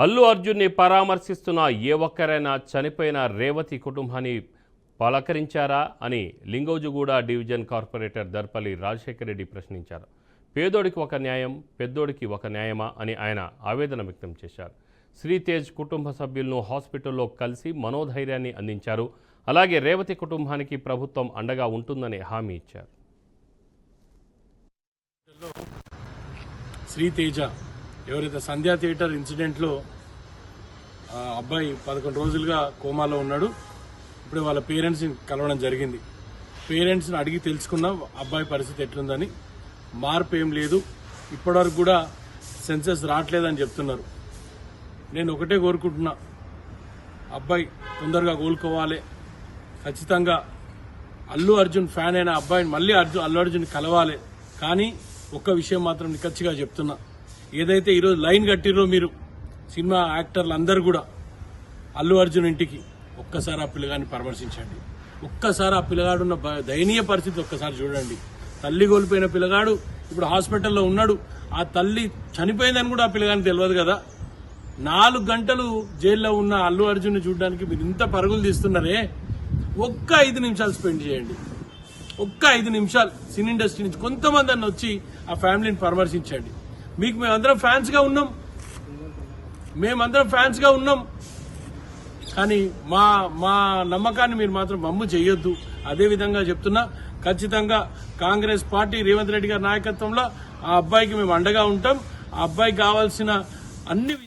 అల్లు అర్జున్ని పరామర్శిస్తున్న ఏ ఒక్కరైనా చనిపోయిన రేవతి కుటుంబాన్ని పలకరించారా అని లింగోజుగూడ డివిజన్ కార్పొరేటర్ దర్పల్లి రాజశేఖర రెడ్డి ప్రశ్నించారు. పేదోడికి ఒక న్యాయం, పెద్దోడికి ఒక న్యాయమా అని ఆయన ఆవేదన వ్యక్తం చేశారు. శ్రీతేజ్ కుటుంబ సభ్యులను హాస్పిటల్లో కలిసి మనోధైర్యాన్ని అందించారు. అలాగే రేవతి కుటుంబానికి ప్రభుత్వం అండగా ఉంటుందని హామీ ఇచ్చారు. శ్రీతేజ ఎవరైతే సంధ్యా థియేటర్ ఇన్సిడెంట్లో అబ్బాయి 11 రోజులుగా కోమాలో ఉన్నాడు. ఇప్పుడు వాళ్ళ పేరెంట్స్ని కలవడం జరిగింది. పేరెంట్స్ని అడిగి తెలుసుకున్నాం అబ్బాయి పరిస్థితి ఎట్లుందని. మార్పు ఏం లేదు, ఇప్పటివరకు కూడా సెన్సెస్ రావట్లేదని చెప్తున్నారు. నేను ఒకటే కోరుకుంటున్నా, అబ్బాయి తొందరగా కోలుకోవాలి. ఖచ్చితంగా అల్లు అర్జున్ ఫ్యాన్ అయిన అబ్బాయిని మళ్ళీ అల్లు అర్జున్ కలవాలి. కానీ ఒక్క విషయం మాత్రం నిక్కచ్చిగా చెప్తున్నా, ఏదైతే ఈరోజు లైన్ కట్టిరో మీరు సినిమా యాక్టర్లు అందరూ కూడా అల్లు అర్జున్ ఇంటికి ఒక్కసారి ఆ పిల్లగాడిని పరామర్శించండి. ఒక్కసారి ఆ పిల్లగాడున్న దయనీయ పరిస్థితి ఒక్కసారి చూడండి. తల్లి కోల్పోయిన పిల్లగాడు ఇప్పుడు హాస్పిటల్లో ఉన్నాడు. ఆ తల్లి చనిపోయిందని కూడా ఆ పిల్లగానికి తెలియదు కదా. 4 గంటలు జైల్లో ఉన్న అల్లు అర్జున్ చూడడానికి మీరు ఇంత పరుగులు తీస్తున్నారే, ఒక్క 5 నిమిషాలు స్పెండ్ చేయండి. ఒక్క 5 నిమిషాలు సినీ ఇండస్ట్రీ నుంచి కొంతమంది అన్న వచ్చి ఆ ఫ్యామిలీని పరామర్శించండి. మీకు మేమందరం ఫ్యాన్స్గా ఉన్నాం, కానీ మా నమ్మకాన్ని మీరు మాత్రం వమ్ము చేయొద్దు. అదేవిధంగా చెప్తున్నా, ఖచ్చితంగా కాంగ్రెస్ పార్టీ రేవంత్ రెడ్డి గారి నాయకత్వంలో ఆ అబ్బాయికి మేము అండగా ఉంటాం. ఆ అబ్బాయికి కావాల్సిన అన్ని